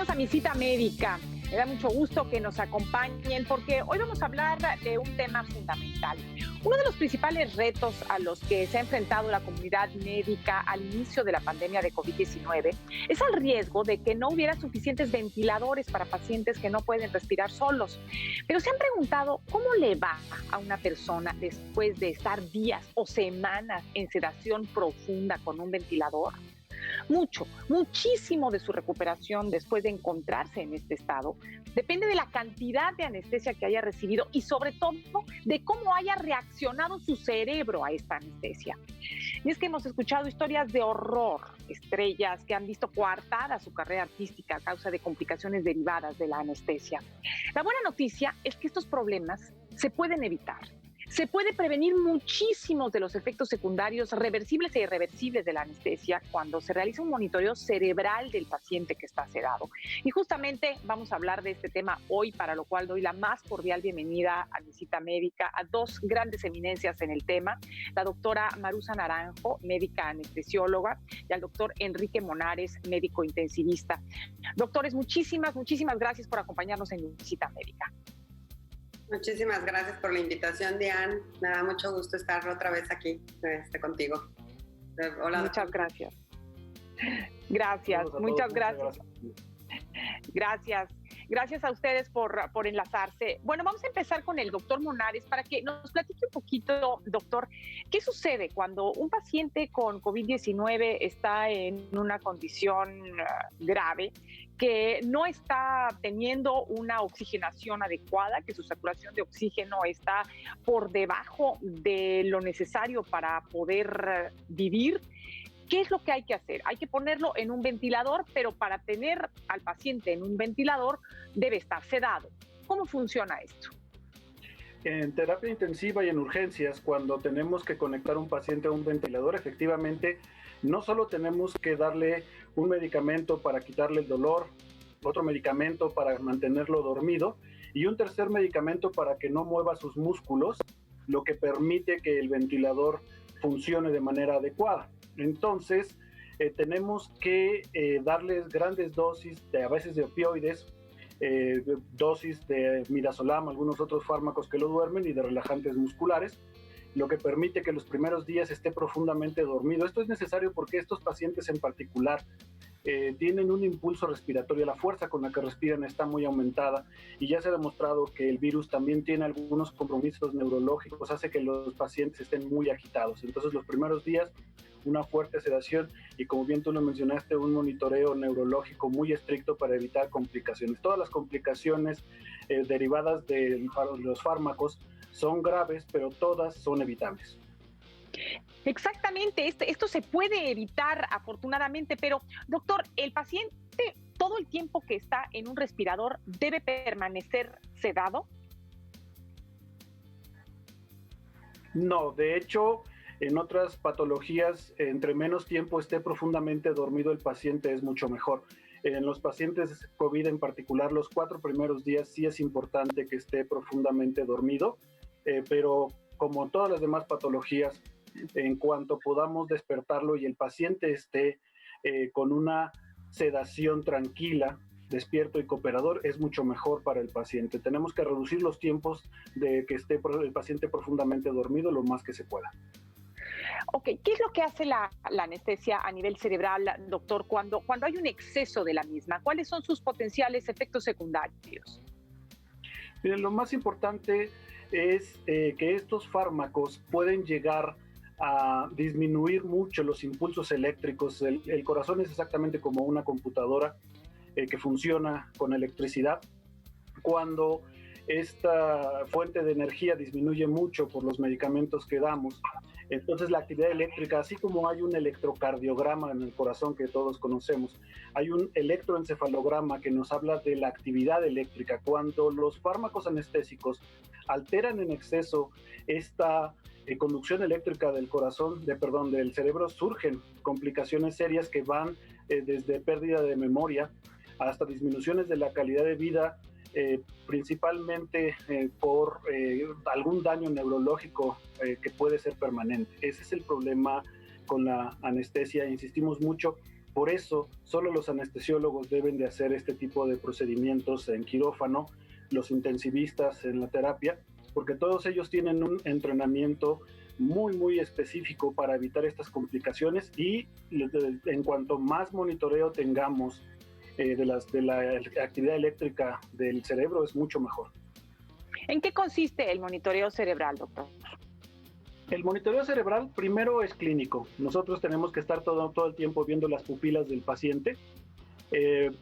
Bienvenidos a mi cita médica. Me da mucho gusto que nos acompañen porque hoy vamos a hablar de un tema fundamental. Uno de los principales retos a los que se ha enfrentado la comunidad médica al inicio de la pandemia de COVID-19 es el riesgo de que no hubiera suficientes ventiladores para pacientes que no pueden respirar solos. Pero se han preguntado cómo le va a una persona después de estar días o semanas en sedación profunda con un ventilador. Muchísimo de su recuperación después de encontrarse en este estado depende de la cantidad de anestesia que haya recibido y sobre todo de cómo haya reaccionado su cerebro a esta anestesia. Y es que hemos escuchado historias de horror, estrellas que han visto coartada su carrera artística a causa de complicaciones derivadas de la anestesia. La buena noticia es que estos problemas se pueden evitar. Se puede prevenir muchísimos de los efectos secundarios reversibles e irreversibles de la anestesia cuando se realiza un monitoreo cerebral del paciente que está sedado. Y justamente vamos a hablar de este tema hoy, para lo cual doy la más cordial bienvenida a mi cita médica a dos grandes eminencias en el tema, la doctora Marusa Naranjo, médica anestesióloga, y al doctor Enrique Monares, médico intensivista. Doctores, muchísimas gracias por acompañarnos en mi cita médica. Muchísimas gracias por la invitación, Diane. Me da mucho gusto estar otra vez aquí contigo. Hola. Muchas gracias. Gracias, muchas gracias. Gracias a ustedes por enlazarse. Bueno, vamos a empezar con el doctor Monares para que nos platique un poquito, doctor, ¿qué sucede cuando un paciente con COVID-19 está en una condición grave, que no está teniendo una oxigenación adecuada, que su saturación de oxígeno está por debajo de lo necesario para poder vivir? ¿Qué es lo que hay que hacer? Hay que ponerlo en un ventilador, pero para tener al paciente en un ventilador debe estar sedado. ¿Cómo funciona esto? En terapia intensiva y en urgencias, cuando tenemos que conectar un paciente a un ventilador, efectivamente, no solo tenemos que darle un medicamento para quitarle el dolor, otro medicamento para mantenerlo dormido y un tercer medicamento para que no mueva sus músculos, lo que permite que el ventilador funcione de manera adecuada. Entonces, tenemos que darles grandes dosis, a veces de opioides, dosis de midazolam, algunos otros fármacos que lo duermen y de relajantes musculares, lo que permite que los primeros días esté profundamente dormido. Esto es necesario porque estos pacientes en particular tienen un impulso respiratorio, la fuerza con la que respiran está muy aumentada y ya se ha demostrado que el virus también tiene algunos compromisos neurológicos, hace que los pacientes estén muy agitados. Entonces los primeros días una fuerte sedación y, como bien tú lo mencionaste, un monitoreo neurológico muy estricto para evitar complicaciones. Todas las complicaciones derivadas de los fármacos son graves, pero todas son evitables. Exactamente, esto se puede evitar afortunadamente, pero doctor, ¿el paciente todo el tiempo que está en un respirador debe permanecer sedado? No, de hecho, en otras patologías, entre menos tiempo esté profundamente dormido el paciente es mucho mejor. En los pacientes COVID en particular, los 4 primeros días sí es importante que esté profundamente dormido, pero como todas las demás patologías, en cuanto podamos despertarlo y el paciente esté con una sedación tranquila, despierto y cooperador, es mucho mejor para el paciente. Tenemos que reducir los tiempos de que esté el paciente profundamente dormido lo más que se pueda. Ok, ¿qué es lo que hace la anestesia a nivel cerebral, doctor, cuando hay un exceso de la misma? ¿Cuáles son sus potenciales efectos secundarios? Miren, lo más importante es que estos fármacos pueden llegar a disminuir mucho los impulsos eléctricos. El corazón es exactamente como una computadora que funciona con electricidad. Cuando esta fuente de energía disminuye mucho por los medicamentos que damos, entonces la actividad eléctrica, así como hay un electrocardiograma en el corazón que todos conocemos, hay un electroencefalograma que nos habla de la actividad eléctrica. Cuando los fármacos anestésicos alteran en exceso esta conducción eléctrica del corazón, del cerebro, surgen complicaciones serias que van desde pérdida de memoria hasta disminuciones de la calidad de vida, principalmente por algún daño neurológico que puede ser permanente. Ese es el problema con la anestesia. Insistimos mucho Por eso, solo los anestesiólogos deben de hacer este tipo de procedimientos en quirófano, los intensivistas en la terapia, porque todos ellos tienen un entrenamiento muy específico para evitar estas complicaciones, y en cuanto más monitoreo tengamos de la actividad eléctrica del cerebro, es mucho mejor. ¿En qué consiste el monitoreo cerebral, doctor? El monitoreo cerebral primero es clínico. Nosotros tenemos que estar todo el tiempo viendo las pupilas del paciente.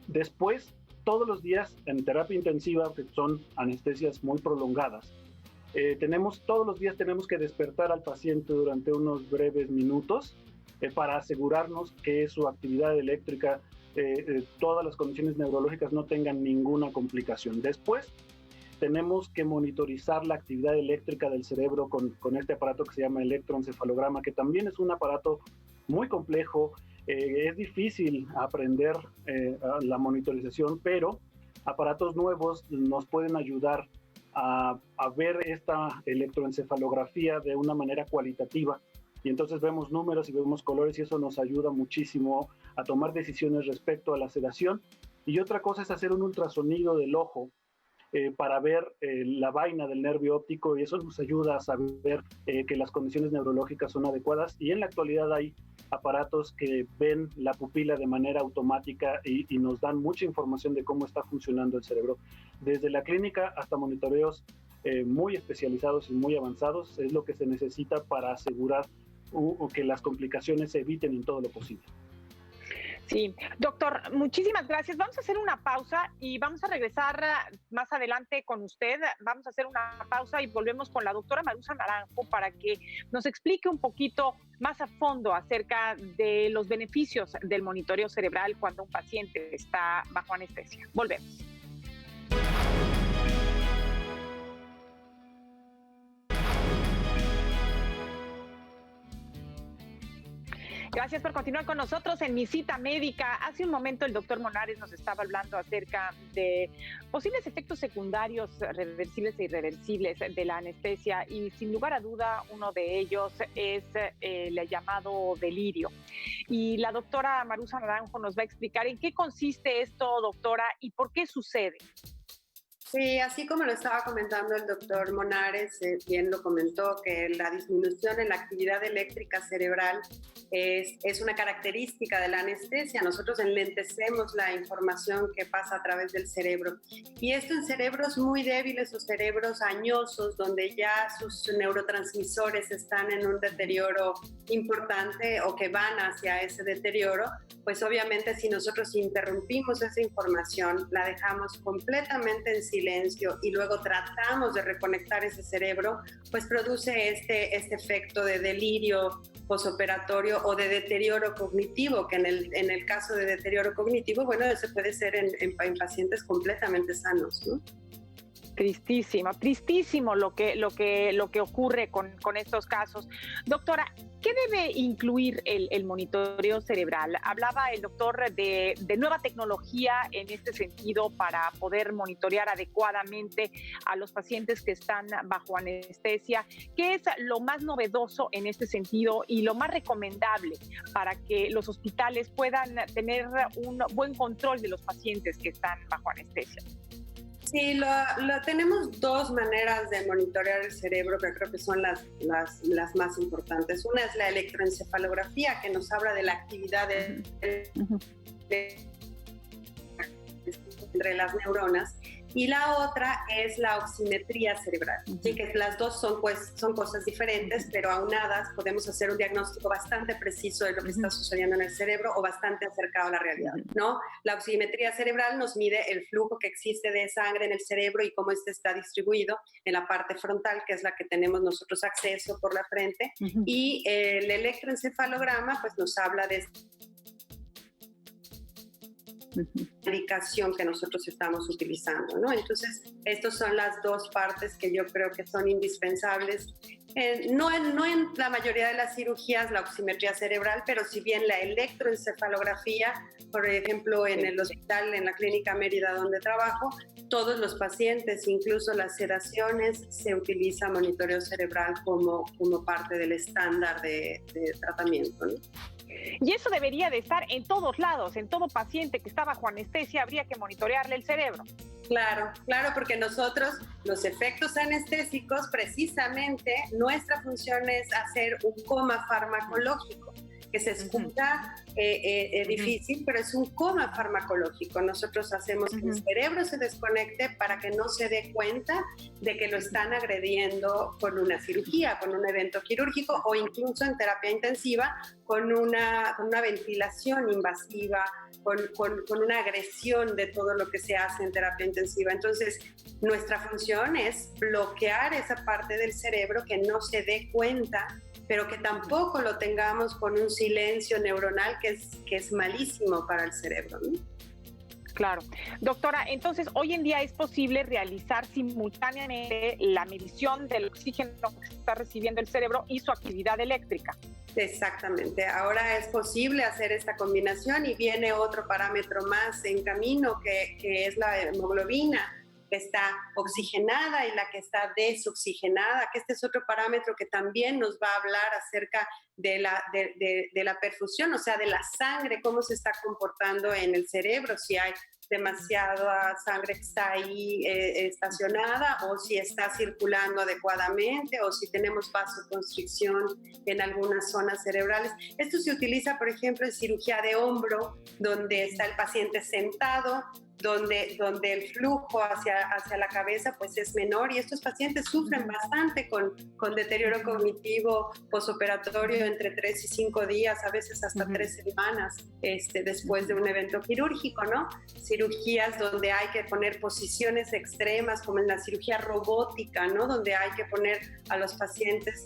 Después, todos los días en terapia intensiva, que son anestesias muy prolongadas, todos los días tenemos que despertar al paciente durante unos breves minutos para asegurarnos que su actividad eléctrica, todas las condiciones neurológicas no tengan ninguna complicación. Después, tenemos que monitorizar la actividad eléctrica del cerebro con este aparato que se llama electroencefalograma, que también es un aparato muy complejo. Es difícil aprender la monitorización, pero aparatos nuevos nos pueden ayudar a ver esta electroencefalografía de una manera cualitativa. Y entonces vemos números y vemos colores, y eso nos ayuda muchísimo a tomar decisiones respecto a la sedación. Y otra cosa es hacer un ultrasonido del ojo para ver la vaina del nervio óptico, y eso nos ayuda a saber que las condiciones neurológicas son adecuadas. Y en la actualidad hay aparatos que ven la pupila de manera automática y nos dan mucha información de cómo está funcionando el cerebro. Desde la clínica hasta monitoreos muy especializados y muy avanzados es lo que se necesita para asegurar que las complicaciones se eviten en todo lo posible. Sí, doctor, muchísimas gracias. Vamos a hacer una pausa y vamos a regresar más adelante con usted. Vamos a hacer una pausa y volvemos con la doctora Marusa Naranjo para que nos explique un poquito más a fondo acerca de los beneficios del monitoreo cerebral cuando un paciente está bajo anestesia. Volvemos. Gracias por continuar con nosotros en Mi Cita Médica. Hace un momento el doctor Monares nos estaba hablando acerca de posibles efectos secundarios reversibles e irreversibles de la anestesia, y sin lugar a duda uno de ellos es el llamado delirio. Y la doctora Marusa Naranjo nos va a explicar en qué consiste esto, doctora, y por qué sucede. Sí, así como lo estaba comentando el doctor Monares, bien lo comentó, que la disminución en la actividad eléctrica cerebral es una característica de la anestesia. Nosotros enlentecemos la información que pasa a través del cerebro. Y esto en cerebros muy débiles o cerebros añosos, donde ya sus neurotransmisores están en un deterioro importante o que van hacia ese deterioro, pues obviamente si nosotros interrumpimos esa información, la dejamos completamente en silencio y luego tratamos de reconectar ese cerebro, pues produce este efecto de delirio posoperatorio o de deterioro cognitivo, que en el caso de deterioro cognitivo, bueno, eso puede ser en pacientes completamente sanos, ¿no? Tristísimo lo que ocurre con estos casos. Doctora, ¿qué debe incluir el monitoreo cerebral? Hablaba el doctor de nueva tecnología en este sentido para poder monitorear adecuadamente a los pacientes que están bajo anestesia. ¿Qué es lo más novedoso en este sentido y lo más recomendable para que los hospitales puedan tener un buen control de los pacientes que están bajo anestesia? Sí, tenemos dos maneras de monitorear el cerebro que creo que son las más importantes. Una es la electroencefalografía, que nos habla de la actividad entre las neuronas, y la otra es la oximetría cerebral. Sí, que las dos son cosas diferentes, pero aunadas podemos hacer un diagnóstico bastante preciso de lo que está sucediendo en el cerebro o bastante acercado a la realidad, ¿no? La oximetría cerebral nos mide el flujo que existe de sangre en el cerebro y cómo este está distribuido en la parte frontal, que es la que tenemos nosotros acceso por la frente, y el electroencefalograma pues nos habla de medicación que nosotros estamos utilizando, ¿no? Entonces, estas son las dos partes que yo creo que son indispensables. No en la mayoría de las cirugías, la oximetría cerebral, pero si bien la electroencefalografía, por ejemplo, en el hospital, en la Clínica Mérida donde trabajo, todos los pacientes, incluso las sedaciones, se utiliza monitoreo cerebral como parte del estándar de tratamiento, ¿no? Y eso debería de estar en todos lados, en todo paciente que está bajo anestesia, habría que monitorearle el cerebro. Claro, claro, porque nosotros, los efectos anestésicos, precisamente nuestra función es hacer un coma farmacológico, que se escucha difícil, pero es un coma farmacológico. Nosotros hacemos que el cerebro se desconecte para que no se dé cuenta de que lo están agrediendo con una cirugía, con un evento quirúrgico o incluso en terapia intensiva con una ventilación invasiva, con una agresión de todo lo que se hace en terapia intensiva. Entonces, nuestra función es bloquear esa parte del cerebro que no se dé cuenta, pero que tampoco lo tengamos con un silencio neuronal que es malísimo para el cerebro, ¿no? Claro. Doctora, entonces hoy en día es posible realizar simultáneamente la medición del oxígeno que está recibiendo el cerebro y su actividad eléctrica. Exactamente. Ahora es posible hacer esta combinación y viene otro parámetro más en camino que es la hemoglobina, que está oxigenada y la que está desoxigenada, que este es otro parámetro que también nos va a hablar acerca de la perfusión, o sea, de la sangre, cómo se está comportando en el cerebro, si hay demasiada sangre que está ahí estacionada o si está circulando adecuadamente o si tenemos vasoconstricción en algunas zonas cerebrales. Esto se utiliza, por ejemplo, en cirugía de hombro, donde está el paciente sentado, donde el flujo hacia la cabeza pues es menor y estos pacientes sufren bastante con deterioro cognitivo posoperatorio entre 3 y 5 días, a veces hasta 3 semanas después de un evento quirúrgico, ¿no? Cirugías donde hay que poner posiciones extremas, como en la cirugía robótica, ¿no? Donde hay que poner a los pacientes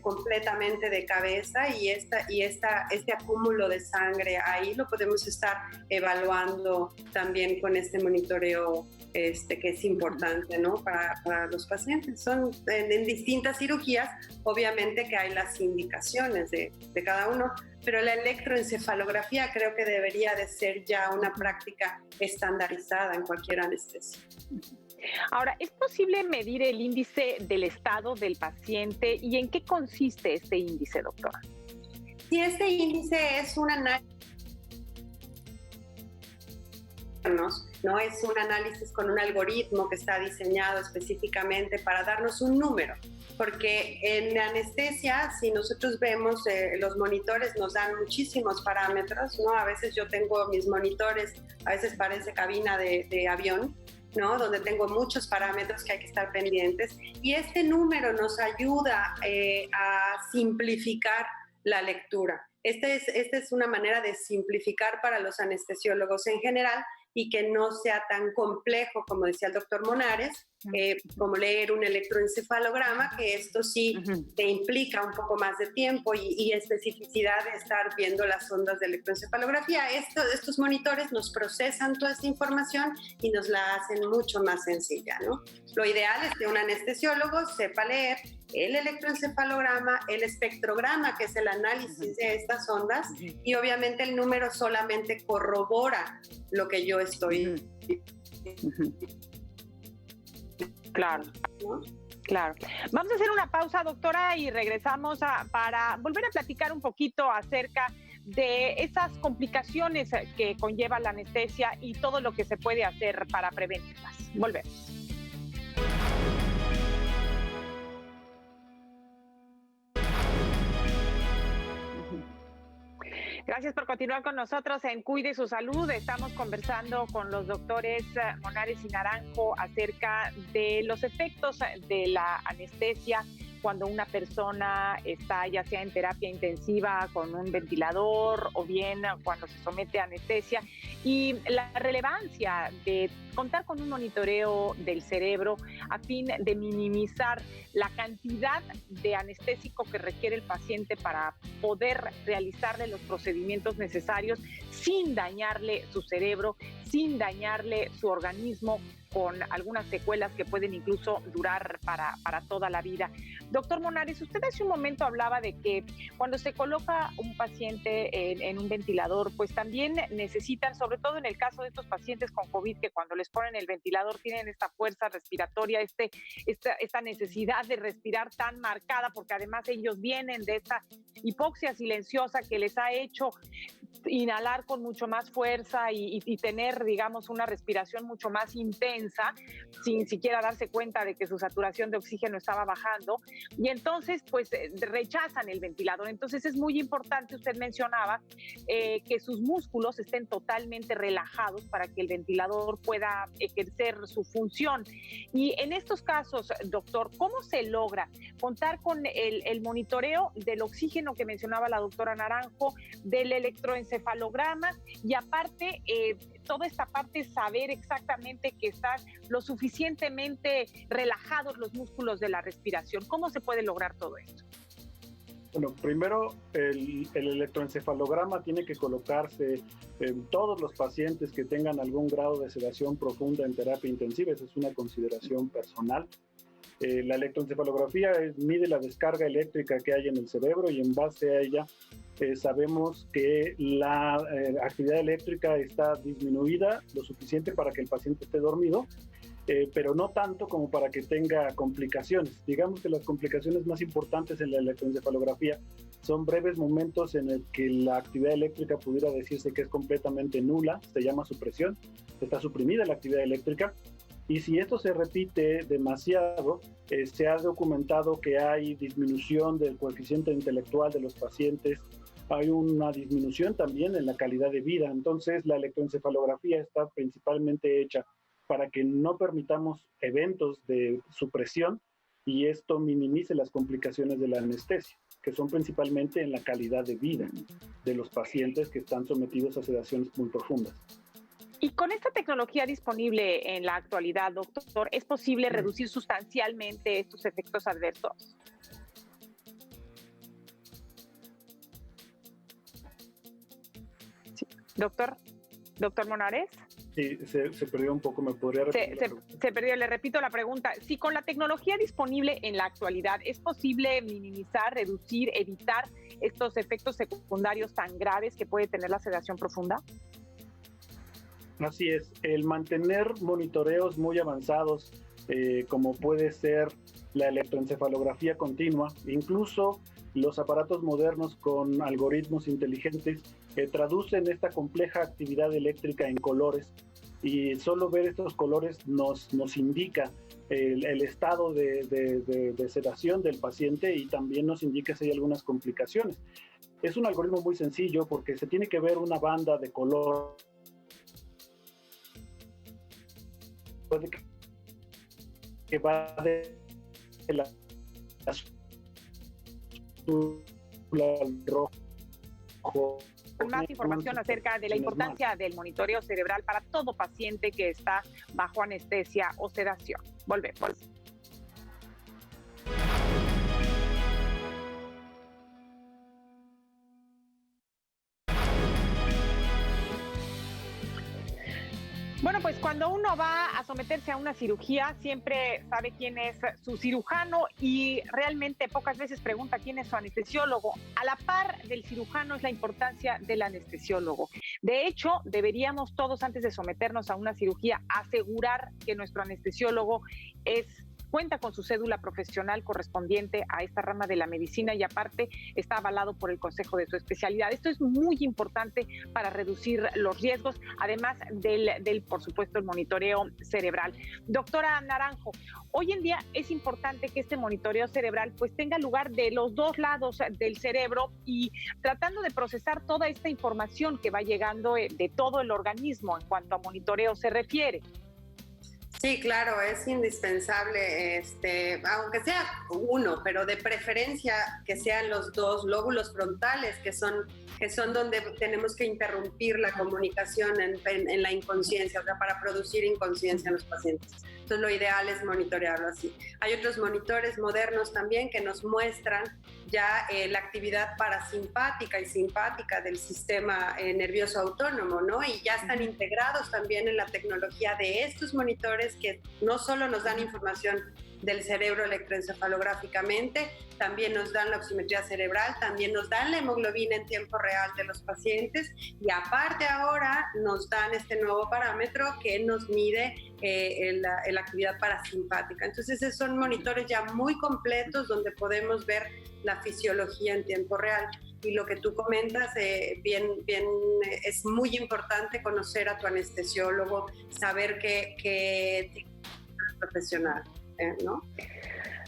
completamente de cabeza y este acúmulo de sangre, ahí lo podemos estar evaluando también con este monitoreo que es importante, ¿no? para los pacientes. Son en distintas cirugías, obviamente que hay las indicaciones de cada uno, pero la electroencefalografía creo que debería de ser ya una práctica estandarizada en cualquier anestesia. Ahora, ¿es posible medir el índice del estado del paciente y en qué consiste este índice, doctora? Sí, este índice es un análisis, ¿no? Es un análisis con un algoritmo que está diseñado específicamente para darnos un número, porque en la anestesia, si nosotros vemos, los monitores nos dan muchísimos parámetros, ¿no? A veces yo tengo mis monitores, a veces parece cabina de avión, ¿no? Donde tengo muchos parámetros que hay que estar pendientes, y este número nos ayuda a simplificar la lectura. Esta es una manera de simplificar para los anestesiólogos en general y que no sea tan complejo, como decía el doctor Monares, como leer un electroencefalograma, que esto sí te implica un poco más de tiempo y especificidad de estar viendo las ondas de electroencefalografía. Estos monitores nos procesan toda esta información y nos la hacen mucho más sencilla, ¿no? Lo ideal es que un anestesiólogo sepa leer el electroencefalograma, el espectrograma, que es el análisis de estas ondas, y obviamente el número solamente corrobora lo que yo estoy. Claro. ¿No? Claro. Vamos a hacer una pausa, doctora, y regresamos para volver a platicar un poquito acerca de esas complicaciones que conlleva la anestesia y todo lo que se puede hacer para prevenirlas. Volvemos. Gracias por continuar con nosotros en Cuide su Salud. Estamos conversando con los doctores Monares y Naranjo acerca de los efectos de la anestesia cuando una persona está ya sea en terapia intensiva con un ventilador o bien cuando se somete a anestesia, y la relevancia de contar con un monitoreo del cerebro a fin de minimizar la cantidad de anestésico que requiere el paciente para poder realizarle los procedimientos necesarios sin dañarle su cerebro, sin dañarle su organismo con algunas secuelas que pueden incluso durar para toda la vida. Doctor Monares, usted hace un momento hablaba de que cuando se coloca un paciente en un ventilador, pues también necesitan, sobre todo en el caso de estos pacientes con COVID, que cuando les ponen el ventilador tienen esta fuerza respiratoria, esta necesidad de respirar tan marcada, porque además ellos vienen de esta hipoxia silenciosa que les ha hecho inhalar con mucho más fuerza y tener, digamos, una respiración mucho más intensa, sin siquiera darse cuenta de que su saturación de oxígeno estaba bajando, y entonces pues rechazan el ventilador. Entonces es muy importante, usted mencionaba, que sus músculos estén totalmente relajados para que el ventilador pueda ejercer su función. Y en estos casos, doctor, ¿cómo se logra contar con el monitoreo del oxígeno que mencionaba la doctora Naranjo, del electroencefalograma, y aparte toda esta parte, saber exactamente que están lo suficientemente relajados los músculos de la respiración? ¿Cómo se puede lograr todo esto? Bueno, primero el electroencefalograma tiene que colocarse en todos los pacientes que tengan algún grado de sedación profunda en terapia intensiva. Esa es una consideración personal. La electroencefalografía mide la descarga eléctrica que hay en el cerebro, y en base a ella sabemos que la actividad eléctrica está disminuida lo suficiente para que el paciente esté dormido, pero no tanto como para que tenga complicaciones. Digamos que las complicaciones más importantes en la electroencefalografía son breves momentos en el que la actividad eléctrica pudiera decirse que es completamente nula, se llama supresión, está suprimida la actividad eléctrica. Y si esto se repite demasiado, se ha documentado que hay disminución del coeficiente intelectual de los pacientes, hay una disminución también en la calidad de vida. Entonces, la electroencefalografía está principalmente hecha para que no permitamos eventos de supresión y esto minimice las complicaciones de la anestesia, que son principalmente en la calidad de vida de los pacientes que están sometidos a sedaciones muy profundas. Y con esta tecnología disponible en la actualidad, doctor, ¿es posible reducir sustancialmente estos efectos adversos? Sí. Doctor Monares. Sí, se perdió un poco, ¿me podría repetir? Se perdió, le repito la pregunta. Si con la tecnología disponible en la actualidad es posible minimizar, reducir, evitar estos efectos secundarios tan graves que puede tener la sedación profunda. Así es, el mantener monitoreos muy avanzados, como puede ser la electroencefalografía continua, incluso los aparatos modernos con algoritmos inteligentes, traducen esta compleja actividad eléctrica en colores, y solo ver estos colores nos indica el estado de sedación del paciente, y también nos indica si hay algunas complicaciones. Es un algoritmo muy sencillo porque se tiene que ver una banda de color que va de la azul al rojo. Más información acerca de la importancia del monitoreo cerebral para todo paciente que está bajo anestesia o sedación. Volvemos. Bueno, pues cuando uno va a someterse a una cirugía, siempre sabe quién es su cirujano y realmente pocas veces pregunta quién es su anestesiólogo. A la par del cirujano es la importancia del anestesiólogo. De hecho, deberíamos todos, antes de someternos a una cirugía, asegurar que nuestro anestesiólogo cuenta con su cédula profesional correspondiente a esta rama de la medicina y aparte está avalado por el consejo de su especialidad. Esto es muy importante para reducir los riesgos, además del por supuesto, el monitoreo cerebral. Doctora Naranjo, hoy en día es importante que este monitoreo cerebral pues tenga lugar de los dos lados del cerebro y tratando de procesar toda esta información que va llegando de todo el organismo en cuanto a monitoreo se refiere. Sí, claro, es indispensable, aunque sea uno, pero de preferencia que sean los dos lóbulos frontales, que son donde tenemos que interrumpir la comunicación en la inconsciencia, o sea, para producir inconsciencia en los pacientes. Entonces, lo ideal es monitorearlo así. Hay otros monitores modernos también que nos muestran ya la actividad parasimpática y simpática del sistema nervioso autónomo, ¿no? Y ya están integrados también en la tecnología de estos monitores que no solo nos dan información del cerebro electroencefalográficamente, también nos dan la oximetría cerebral, también nos dan la hemoglobina en tiempo real de los pacientes y aparte ahora nos dan este nuevo parámetro que nos mide la actividad parasimpática. Entonces son monitores ya muy completos donde podemos ver la fisiología en tiempo real. Y lo que tú comentas, bien, es muy importante conocer a tu anestesiólogo, saber que es profesional, ¿no?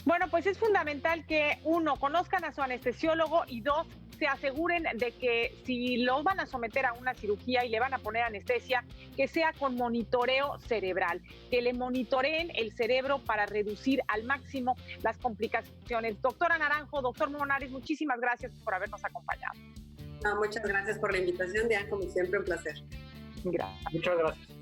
Bueno, pues es fundamental que uno, conozcan a su anestesiólogo y dos, se aseguren de que si los van a someter a una cirugía y le van a poner anestesia, que sea con monitoreo cerebral, que le monitoreen el cerebro para reducir al máximo las complicaciones. Doctora Naranjo, doctor Monares, muchísimas gracias por habernos acompañado. No, muchas gracias por la invitación, Diana, como siempre, un placer. Gracias. Muchas gracias.